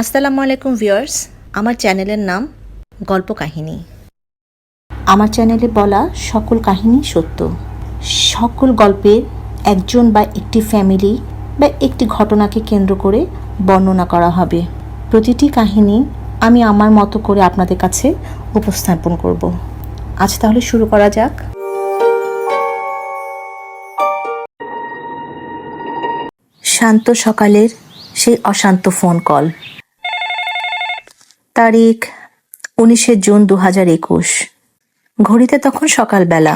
আসসালামু আলাইকুম ভিউয়ার্স, আমার চ্যানেলের নাম গল্প কাহিনী। আমার চ্যানেলে বলা সকল কাহিনী সত্য। সকল গল্পের একজন বা একটি ফ্যামিলি বা একটি ঘটনাকে কেন্দ্র করে বর্ণনা করা হবে। প্রতিটি কাহিনী আমি আমার মতো করে আপনাদের কাছে উপস্থাপন করব। আজ তাহলে শুরু করা যাক। শান্ত সকালের সেই অশান্ত ফোন কল। তারিখ 19 জুন 2021। ঘড়িতে তখন সকালবেলা।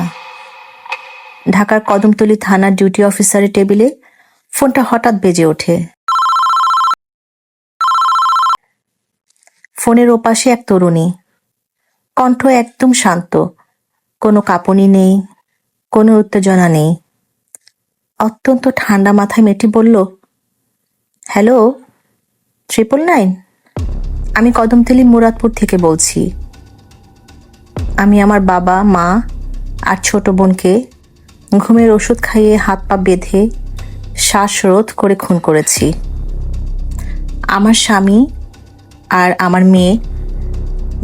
ঢাকার কদমতলী থানার ডিউটি অফিসারের টেবিলে ফোনটা হঠাৎ বেজে ওঠে। ফোনের ওপাশে এক তরুণী, কণ্ঠ একদম শান্ত, কোনো কাঁপুনি নেই, কোনো উত্তেজনা নেই। অত্যন্ত ঠান্ডা মাথায় মেয়েটি বলল, হ্যালো, 999? আমি কদমতলী মুরাদপুর থেকে বলছি। আমি আমার বাবা, মা আর ছোট বোনকে ঘুমের ওষুধ খাইয়ে হাত পা বেঁধে শ্বাসরোধ করে খুন করেছি। আমার স্বামী আর আমার মেয়ে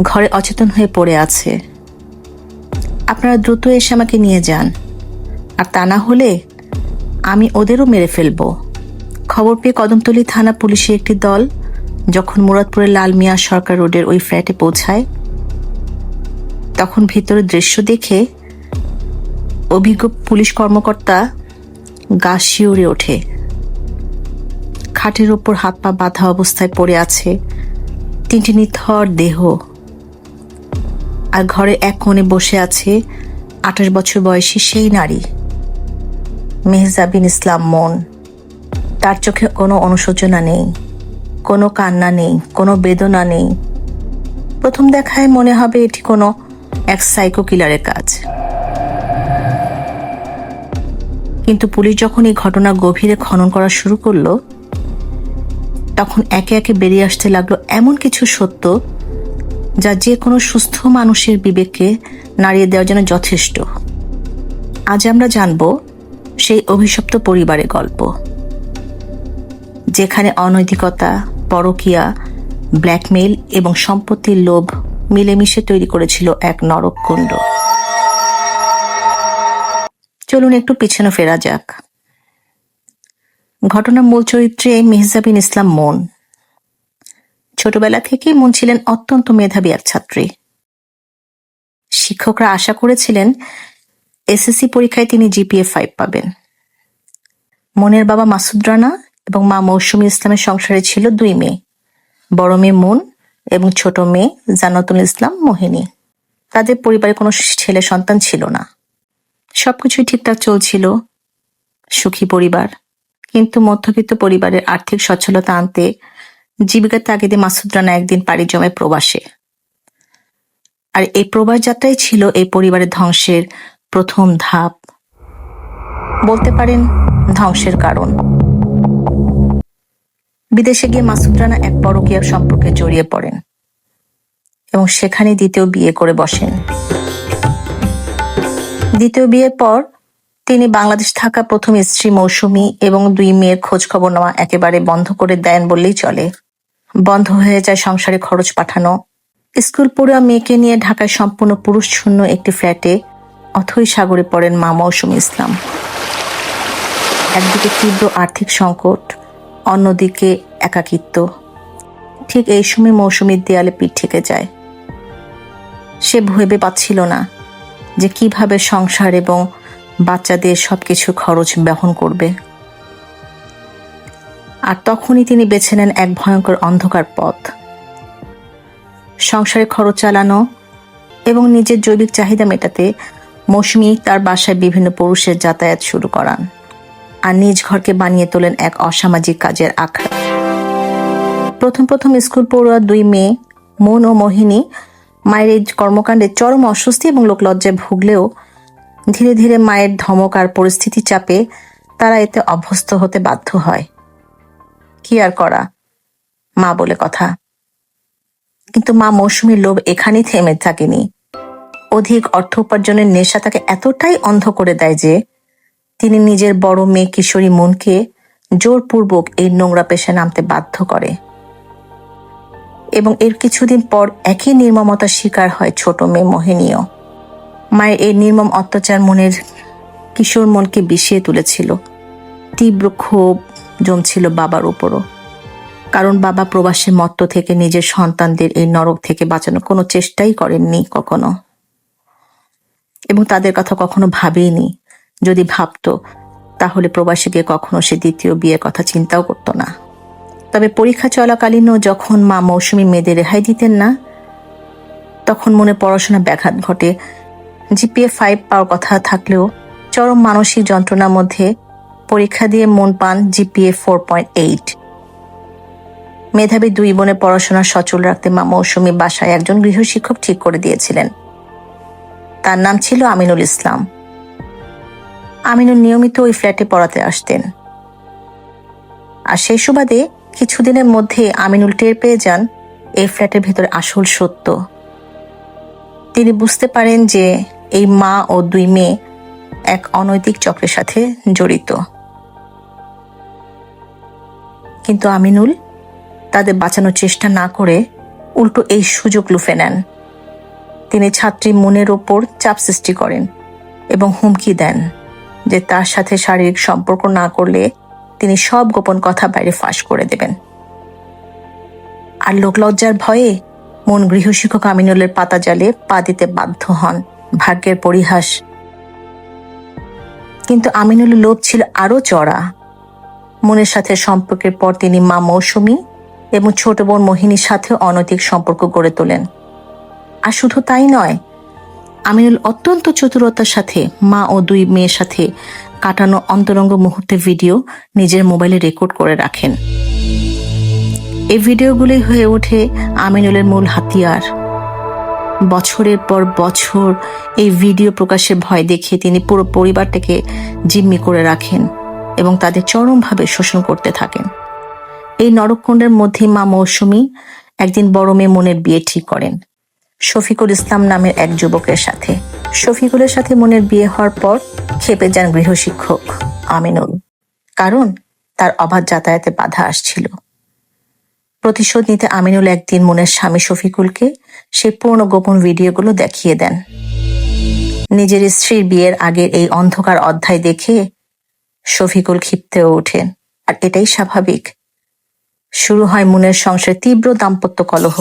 ঘরে অচেতন হয়ে পড়ে আছে। আপনারা দ্রুত এসে আমাকে নিয়ে যান, আর তা না হলে আমি ওদেরও মেরে ফেলব। খবর পেয়ে কদমতলী থানা পুলিশের একটি দল যখন মুরাদপুরের লাল মিয়া সরকার রোডের ওই ফ্ল্যাটে পৌঁছায়, তখন ভিতরের দৃশ্য দেখে অভিজ্ঞ পুলিশ কর্মকর্তা গা শিউরে ওঠে। খাটের ওপর হাত পা বাঁধা অবস্থায় পড়ে আছে 3টি নিথর দেহ, আর ঘরে এক কোণে বসে আছে 28 বছর বয়সী সেই নারী, মেহজাবিন ইসলাম মন। তার চোখে কোনো অনুশোচনা নেই, কোনো কান্না নেই, কোনো বেদনা নেই। প্রথম দেখায় মনে হবে এটি কোনো এক সাইকো কিলারের কাজ, কিন্তু পুলিশ যখন এই ঘটনা গভীরে খনন করা শুরু করলো, তখন একে একে বেরিয়ে আসতে লাগলো এমন কিছু সত্য যা যে কোনো সুস্থ মানুষের বিবেককে নাড়িয়ে দেওয়ার জন্য যথেষ্ট। আজ আমরা জানব সেই অভিশপ্ত পরিবারের গল্প, যেখানে অনৈতিকতা, পরকীয়া, ব্ল্যাকমেইল এবং সম্পত্তির লোভ মিলেমিশে তৈরি করেছিল এক নরককুণ্ড। চলুন একটু পিছনে ফেরা যাক। ঘটনার মূল চরিত্রে মেহজাবিন ইসলাম মন। ছোটবেলা থেকেই মন ছিলেন অত্যন্ত মেধাবী এক ছাত্রী। শিক্ষকরা আশা করেছিলেন এসএসসি পরীক্ষায় তিনি জিপিএ 5 পাবেন। মনের বাবা মাসুদ রানা এবং মা মৌসুমী ইসলামের সংসারে ছিল 2 মেয়ে, বড় মেয়ে মন এবং ছোট মেয়ে জান্নাতুল ইসলাম মোহিনী। তাদের পরিবারে কোনো ছেলে সন্তান ছিল না। সবকিছুই ঠিকঠাক চলছিল, সুখী পরিবার। কিন্তু মধ্যবিত্ত পরিবারের আর্থিক সচ্ছলতা আনতে জীবিকার তাগিদে মাসুদ রানা একদিন পাড়ি জমায় প্রবাসে। আর এই প্রবাস যাত্রাই ছিল এই পরিবারের ধ্বংসের প্রথম ধাপ, বলতে পারেন ধ্বংসের কারণ। বিদেশে গিয়ে মাসুদ রানা এক পরকীয়া সম্পর্কে জড়িয়ে পড়েন এবং সেখানে দ্বিতীয় বিয়ে করে বসেন। দ্বিতীয় বিয়ের পর তিনি বাংলাদেশ থাকা প্রথম স্ত্রী মৌসুমী এবং 2 মেয়ের খোঁজ খবর নেওয়া একেবারে বন্ধ করে দেন বললেই চলে। বন্ধ হয়ে যায় সংসারে খরচ পাঠানো। স্কুল পড়ুয়া মেয়েকে নিয়ে ঢাকায় সম্পূর্ণ পুরুষ শূন্য একটি ফ্ল্যাটে অথই সাগরে পড়েন মা মৌসুমী ইসলাম। একদিকে তীব্র আর্থিক সংকট, অন্যদিকে একাকিত্ব। ঠিক এই সময় মৌসুমীর দেয়ালে পিঠ ঠেকে যায়। সে ভেবে পাচ্ছিল না যে কিভাবে সংসার এবং বাচ্চাদের সবকিছু খরচ বহন করবে। আর তখনই তিনি বেছে নেন এক ভয়ঙ্কর অন্ধকার পথ। সংসারে খরচ চালানো এবং নিজের জৈবিক চাহিদা মেটাতে মৌসুমী তার বাসায় বিভিন্ন পুরুষের যাতায়াত শুরু করান, আর নিজ ঘরকে বানিয়ে তোলেন এক অসামাজিক কাজের আখড়া। প্রথম স্কুল পড়ুয়া 2 মেয়ে মন ও মোহিনী মায়ের এই কর্মকাণ্ডে চরম অস্বস্তি এবং লোকলজ্জায় ভুগলেও ধীরে ধীরে মায়ের ধমক আর পরিস্থিতি চাপে তারা এতে অভ্যস্ত হতে বাধ্য হয়। কি আর করা, মা বলে কথা। কিন্তু মা মৌসুমীর লোভ এখানেই থেমে থাকেনি। অধিক অর্থ উপার্জনের নেশা তাকে এতটাই অন্ধ করে দেয় যে তিনি নিজের বড় মেয়ে কিশোরী মনকে জোরপূর্বক এই নোংরা পেশায় নামতে বাধ্য করে। এবং এর কিছুদিন পর একই নির্মমতার শিকার হয় ছোট মেয়ে মোহিনীও। মায়ের এই নির্মম অত্যাচার মনের কিশোর মনকে বিষিয়ে তুলেছিল। তীব্র ক্ষোভ জমছিল বাবার উপরও, কারণ বাবা প্রবাসী মত্ত থেকে নিজের সন্তানদের এই নরক থেকে বাঁচানোর কোনো চেষ্টাই করেননি কখনো, এবং তাদের কথা কখনো ভাবেইনি। যদি ভাবতো তাহলে প্রবাসী গিয়ে কখনো সে দ্বিতীয় বিয়ের কথা চিন্তাও করতো না। তবে পরীক্ষা চলাকালীনও যখন মা মৌসুমী মেয়েদের রেহাই দিতেন না, তখন মনে পড়াশোনা ব্যাঘাত ঘটে। জিপিএ 5 পাওয়ার কথা থাকলেও চরম মানসিক যন্ত্রণার মধ্যে পরীক্ষা দিয়ে মন পান জিপিএ 4.8। মেধাবী দুই বোনের পড়াশোনা সচল রাখতে মা মৌসুমী বাসায় একজন গৃহশিক্ষক ঠিক করে দিয়েছিলেন। তার নাম ছিল আমিনুল ইসলাম। আমিনুল নিয়মিত ওই ফ্ল্যাটে পড়াতে আসতেন। আর সেই সুবাদে কিছুদিনের মধ্যে আমিনুল টের পেয়ে যান এই ফ্ল্যাটের ভেতরে আসল সত্য। তিনি বুঝতে পারেন যে এই মা ও দুই মেয়ে এক অনৈতিক চক্রের সাথে জড়িত। কিন্তু আমিনুল তাদের বাঁচানোর চেষ্টা না করে উল্টো এই সুযোগ লুফে নেন। তিনি ছাত্রী মনের ওপর চাপ সৃষ্টি করেন এবং হুমকি দেন যে তার সাথে শারীরিক সম্পর্ক না করলে তিনি সব গোপন কথা বাইরে ফাঁস করে দেবেন। আর লোকলজ্জার ভয়ে মন গৃহশিক্ষক আমিনুলের পাতা জালে পা দিতে বাধ্য হন। ভাগ্যের পরিহাস। কিন্তু আমিনুলের লোভ ছিল আরো চড়া। মনের সাথে সম্পর্কের পর তিনি মা মৌসুমী এবং ছোট বোন মোহিনীর সাথে অনৈতিক সম্পর্ক গড়ে তোলেন। আর শুধু তাই নয়, আমিনুল অত্যন্ত চতুরতার সাথে মা ও দুই মেয়ের সাথে কাটানো অন্তরঙ্গ মুহূর্তের ভিডিও নিজের মোবাইলে রেকর্ড করে রাখেন। এই ভিডিওগুলোই হয়ে ওঠে আমিনুলের মূল হাতিয়ার। বছরের পর বছর এই ভিডিও প্রকাশের ভয় দেখিয়ে তিনি পুরো পরিবারটাকে জিম্মি করে রাখেন এবং তাদের চরমভাবে শোষণ করতে থাকেন। এই নরককুণ্ডের মধ্যে মা মৌসুমী একদিন বড় মেয়ে মনের বিয়ে ঠিক করেন শফিকুল ইসলাম নামের এক যুবকের সাথে। শফিকুলের সাথে মনের বিয়ে হওয়ার পর খেপে যান গৃহশিক্ষক আমিনুল, কারণ তার অবাধ যাতায়াতে বাধা আসছিল। প্রতিশোধ নিতে আমিনুল একদিন মনের স্বামী শফিকুলকে সেই পুরনো গোপন ভিডিওগুলো দেখিয়ে দেন। নিজের স্ত্রীর বিয়ের আগের এই অন্ধকার অধ্যায় দেখে শফিকুল ক্ষিপ্তেও ওঠেন। আর এটাই স্বাভাবিক। শুরু হয় মনের সংসারে তীব্র দাম্পত্য কলহ।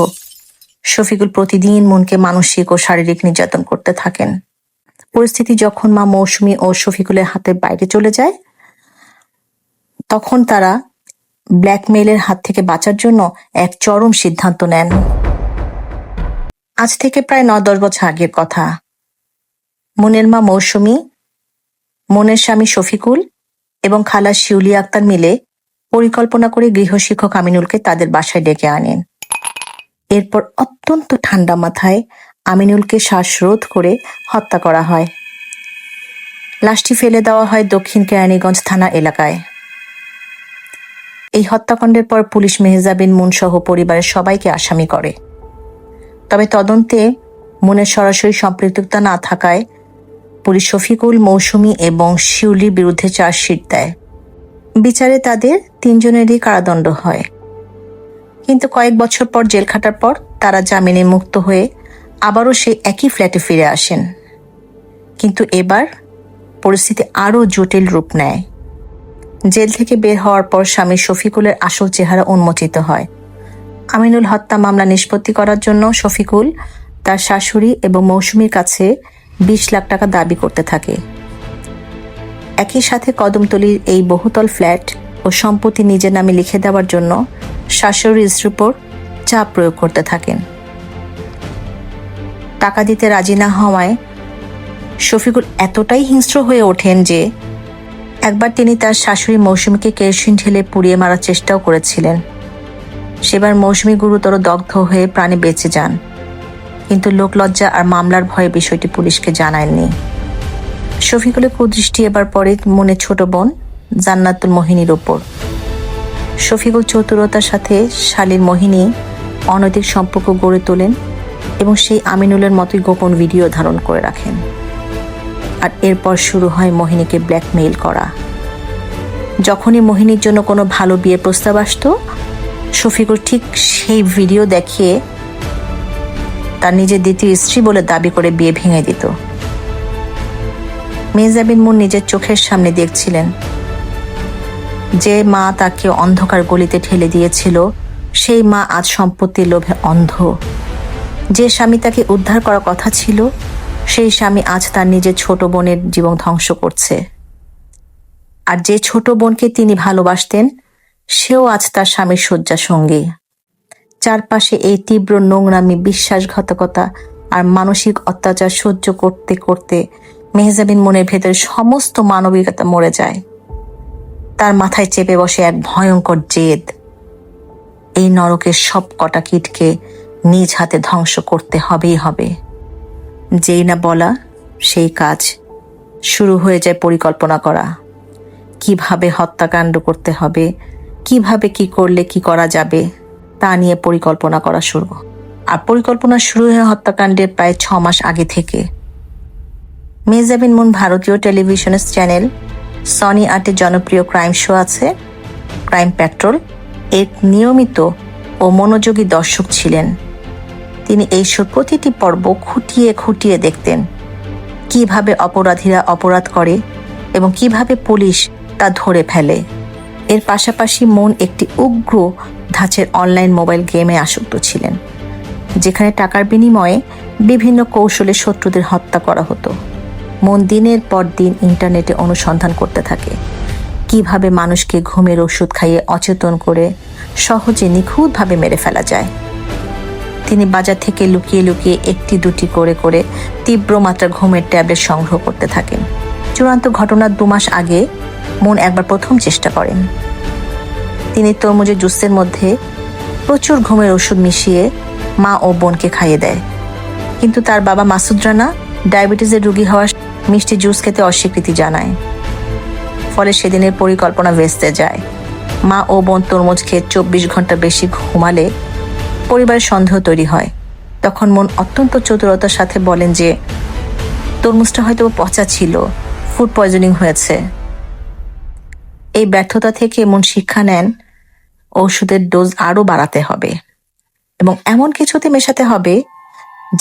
শফিকুল প্রতিদিন মনকে মানসিক ও শারীরিক নির্যাতন করতে থাকেন। পরিস্থিতি যখন মা মৌসুমী ও শফিকুলের হাতের বাইরে চলে যায়, তখন তারা ব্ল্যাকমেইলের হাত থেকে বাঁচার জন্য এক চরম সিদ্ধান্ত নেন। আজ থেকে প্রায় 9-10 বছর আগের কথা। মনের মা মৌসুমী, মনের স্বামী শফিকুল এবং খালা শিউলি আক্তার মিলে পরিকল্পনা করে গৃহশিক্ষক আমিনুলকে তাদের বাসায় ডেকে আনেন। এরপর অত্যন্ত ঠান্ডা মাথায় আমিনুলকে শ্বাসরোধ করে হত্যা করা হয়। লাশটি ফেলে দেওয়া হয় দক্ষিণ কেরানীগঞ্জ থানা এলাকায়। এই হত্যাকাণ্ডের পর পুলিশ মেহজাবিন মুন সহ পরিবারের সবাইকে আসামি করে। তবে তদন্তে মনের সরাসরি সম্পৃক্ততা না থাকায় পুলিশ শফিকুল, মৌসুমী এবং শিউলির বিরুদ্ধে চার্জশিট দেয়। বিচারে তাদের 3 জনেরই কারাদণ্ড হয়। কিন্তু কয়েক বছর পর জেল খাটার পর তারা জামিনে মুক্ত হয়ে আবারও সেই একই ফ্ল্যাটে ফিরে আসেন। কিন্তু এবার পরিস্থিতি আরও জটিল রূপ নেয়। জেল থেকে বের হওয়ার পর স্বামী শফিকুলের আসল চেহারা উন্মোচিত হয়। আমিনুল হত্যা মামলা নিষ্পত্তি করার জন্য শফিকুল তার শাশুড়ি এবং মৌসুমীর কাছে 20 লাখ টাকা দাবি করতে থাকে। একই সাথে কদমতলীর এই বহুতল ফ্ল্যাট ও সম্পত্তি নিজের নামে লিখে দেওয়ার জন্য শাশুড়ির স্ত্রীর উপর চাপ প্রয়োগ করতে থাকেন। টাকা দিতে রাজি না হওয়ায় শফিকুল এতটাই হিংস্র হয়ে ওঠেন যে একবার তিনি তার শাশুড়ি মৌসুমীকে কেরোসিন ঢেলে পুড়িয়ে মারার চেষ্টাও করেছিলেন। সেবার মৌসুমী গুরুতর দগ্ধ হয়ে প্রাণে বেঁচে যান, কিন্তু লোকলজ্জা আর মামলার ভয়ে বিষয়টি পুলিশকে জানায়নি। শফিকুলের কুদৃষ্টি এবার পড়ে মনে ছোট বোন জান্নাতুল মোহিনীর ওপর। শফিকুল চতুরতার সাথে শালীর মোহিনী অনৈতিক সম্পর্ক গড়ে তোলেন এবং সেই আমিনুলের মতোই গোপন ভিডিও ধারণ করে রাখেন। আর এরপর শুরু হয় মোহিনীকে ব্ল্যাকমেইল করা। যখনই মোহিনীর জন্য কোনো ভালো বিয়ের প্রস্তাব আসতো, শফিকুল ঠিক সেই ভিডিও দেখিয়ে তার নিজের দ্বিতীয় স্ত্রী বলে দাবি করে বিয়ে ভেঙে দিত। মেহজাবিন মুন নিজের চোখের সামনে দেখছিলেন যে মা তাকে অন্ধকার গলিতে ঠেলে দিয়েছিল, সেই মা আজ সম্পত্তির লোভে অন্ধ। যে স্বামী তাকে উদ্ধার করার কথা ছিল, সেই স্বামী আজ তার নিজের ছোট বোনের জীবন ধ্বংস করছে। আর যে ছোট বোনকে তিনি ভালোবাসতেন, সেও আজ তার স্বামীর শয্যা সঙ্গী। চারপাশে এই তীব্র নোংরামি, বিশ্বাসঘাতকতা আর মানসিক অত্যাচার সহ্য করতে করতে মেহজাবিন মনের ভেতরে সমস্ত মানবিকতা মরে যায়। তার মাথায় চেপে বসে এক ভয়ঙ্কর জেদ। এই নরকের সব কটা কীটকে নিজ হাতে ধ্বংস করতে হবেই হবে। যেই না বলা সেই কাজ, শুরু হয়ে যায় পরিকল্পনা করা। কিভাবে হত্যাকাণ্ড করতে হবে, কিভাবে কি করলে কি করা যাবে তা নিয়ে পরিকল্পনা করা শুরু। আর পরিকল্পনা শুরু হয় হত্যাকাণ্ডের প্রায় 6 মাস আগে থেকে। মেহজাবিন মুন ভারতীয় টেলিভিশনের চ্যানেল সনি আটের জনপ্রিয় ক্রাইম শো আছে ক্রাইম পেট্রোল, এর নিয়মিত ও মনোযোগী দর্শক ছিলেন। তিনি এই শোর প্রতিটি পর্ব খুঁটিয়ে খুঁটিয়ে দেখতেন, কিভাবে অপরাধীরা অপরাধ করে এবং কিভাবে পুলিশ তা ধরে ফেলে। এর পাশাপাশি মন একটি উগ্র ধাঁচের অনলাইন মোবাইল গেমে আসক্ত ছিলেন, যেখানে টাকার বিনিময়ে বিভিন্ন কৌশলে শত্রুদের হত্যা করা হতো। মন দিনের পর দিন ইন্টারনেটে অনুসন্ধান করতে থাকে, কিভাবে মানুষকে ঘুমের ওষুধ খাইয়ে অচেতন করে সহজে নিখুঁতভাবে মেরে ফেলা যায়। তিনি বাজার থেকে লুকিয়ে লুকিয়ে একটি দুটি করে করে তীব্র মাত্রার ঘুমের ট্যাবলেট সংগ্রহ করতে থাকেন। চূড়ান্ত ঘটনার 2 মাস আগে মন একবার প্রথম চেষ্টা করেন। তিনি তরমুজের জুসের মধ্যে প্রচুর ঘুমের ওষুধ মিশিয়ে মা ও বোনকে খাইয়ে দেয়, কিন্তু তার বাবা মাসুদ রানা ডায়াবেটিসের রোগী হওয়ার মিষ্টি জুস খেতে অস্বীকৃতি জানায়। ফলে সেদিনের পরিকল্পনা ভেস্তে যায়। মা ও বোন তরমুজ খেয়ে 24 ঘন্টা বেশি ঘুমালে পরিবারের সন্দেহ তৈরি হয়। তখন মন অত্যন্ত চতুরতার সাথে বলেন যে তরমুজটা হয়তো পচা ছিল, ফুড পয়জনিং হয়েছে। এই ব্যর্থতা থেকে মন শিক্ষা নেন ওষুধের ডোজ আরো বাড়াতে হবে এবং এমন কিছুতে মেশাতে হবে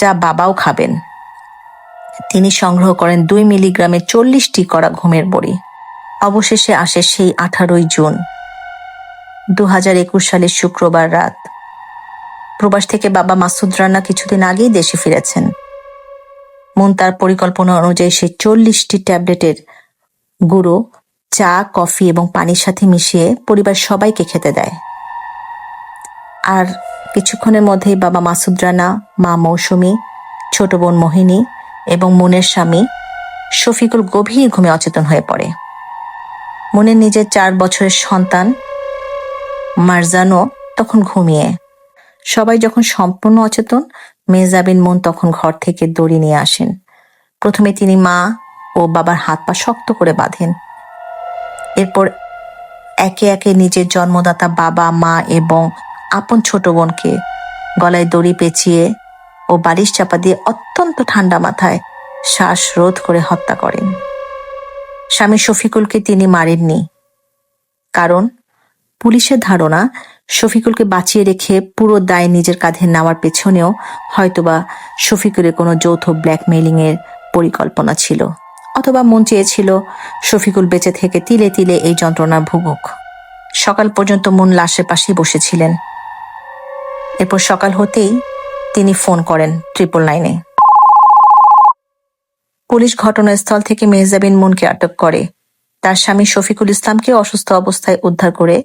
যা বাবাও খাবেন। তিনি সংগ্রহ করেন 2 মিলিগ্রামের 40টি করা ঘুমের বড়ি। অবশেষে আসে সেই 18ই জুন 2021 সালের শুক্রবার রাত। প্রবাস থেকে বাবা মাসুদ রানা কিছুদিন আগেই দেশে ফিরেছেন। মন তার পরিকল্পনা অনুযায়ী সেই 40টি ট্যাবলেটের গুঁড়ো চা, কফি এবং পানির সাথে মিশিয়ে পরিবার সবাইকে খেতে দেয়। আর কিছুক্ষণের মধ্যেই বাবা মাসুদ রানা, মা মৌসুমী, ছোট বোন মোহিনী এবং মনের স্বামী শফিকুল গভীর ঘুমে অচেতন হয়ে পড়ে। মনের নিজের 4 বছরের সন্তান মারজানো তখন ঘুমিয়ে। সবাই যখন সম্পূর্ণ অচেতন, মেহজাবিন মুন তখন ঘর থেকে দড়ি নিয়ে আসেন। প্রথমে তিনি মা ও বাবার হাত পা শক্ত করে বাঁধেন। এরপর একে একে নিজের জন্মদাতা বাবা, মা এবং আপন ছোট বোনকে গলায় দড়ি পেঁচিয়ে ও বালিশ চাপা দিয়ে অত্যন্ত ঠান্ডা মাথায় শ্বাসরোধ করে হত্যা করেন। স্বামী শফিকুলকে তিনি মারেননি, কারণ পুলিশের ধারণা শফিকুলকে বাঁচিয়ে রেখে পুরো দায় নিজের কাঁধে নেওয়ার পেছনেও হয়তোবা শফিকুলের কোনো যৌথ ব্ল্যাকমেইলিং এর পরিকল্পনা ছিল, অথবা মন চেয়েছিল শফিকুল বেঁচে থেকে তিলে তিলে এই যন্ত্রণা ভুগুক। সকাল পর্যন্ত মন লাশের পাশেই বসেছিলেন। এরপর সকাল হতেই তিনি ফোন করেন 999-এ। পুলিশ ঘটনাস্থল থেকে মেহজাবিন মুনকে আটক করে। তার স্বামী শফিকুল ইসলামকে অসুস্থ অবস্থায় উদ্ধার করে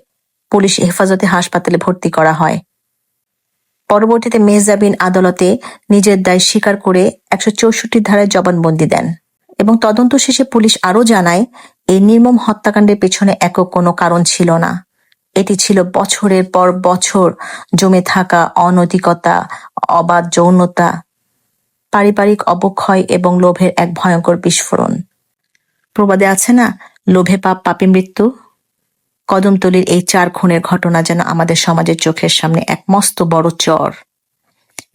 পুলিশ হেফাজতে হাসপাতালে ভর্তি করা হয়। পরবর্তীতে মেহজাবিন আদালতে নিজের দায় স্বীকার করে 164 ধারায় জবানবন্দি দেন এবং তদন্ত শেষে পুলিশ আরও জানায় এই নির্মম হত্যাকাণ্ডের পেছনে একক কোনো কারণ ছিল না। এটি ছিল বছরের পর বছর জমে থাকা অনৈতিকতা, অবাধ যৌনতা, পারিবারিক অবক্ষয় এবং লোভের এক ভয়ঙ্কর বিস্ফোরণ। প্রবাদে আছে না, লোভে পাপ, পাপে মৃত্যু। কদমতলীর এই 4 খুনের ঘটনা যেন আমাদের সমাজের চোখের সামনে এক মস্ত বড় চর।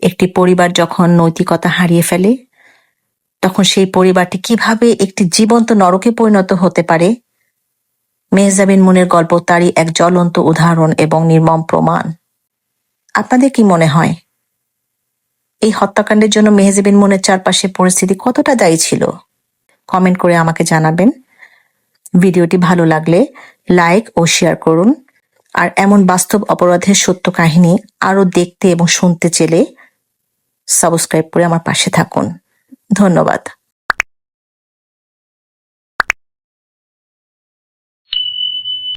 একটি পরিবার যখন নৈতিকতা হারিয়ে ফেলে, তখন সেই পরিবারটি কিভাবে একটি জীবন্ত নরকে পরিণত হতে পারে, মেহজাবিন মুনের গল্প তারই এক জ্বলন্ত উদাহরণ এবং নির্মম প্রমাণ। আপনাদের কি মনে হয় এই হত্যাকাণ্ডের জন্য মেহেজাবিন মনের চারপাশে পরিস্থিতি কতটা দায়ী ছিল? কমেন্ট করে আমাকে জানাবেন। ভিডিওটি ভালো লাগলে লাইক ও শেয়ার করুন। আর এমন বাস্তব অপরাধের সত্য কাহিনী আরো দেখতে এবং শুনতে চাইলে সাবস্ক্রাইব করে আমার পাশে থাকুন। ধন্যবাদ।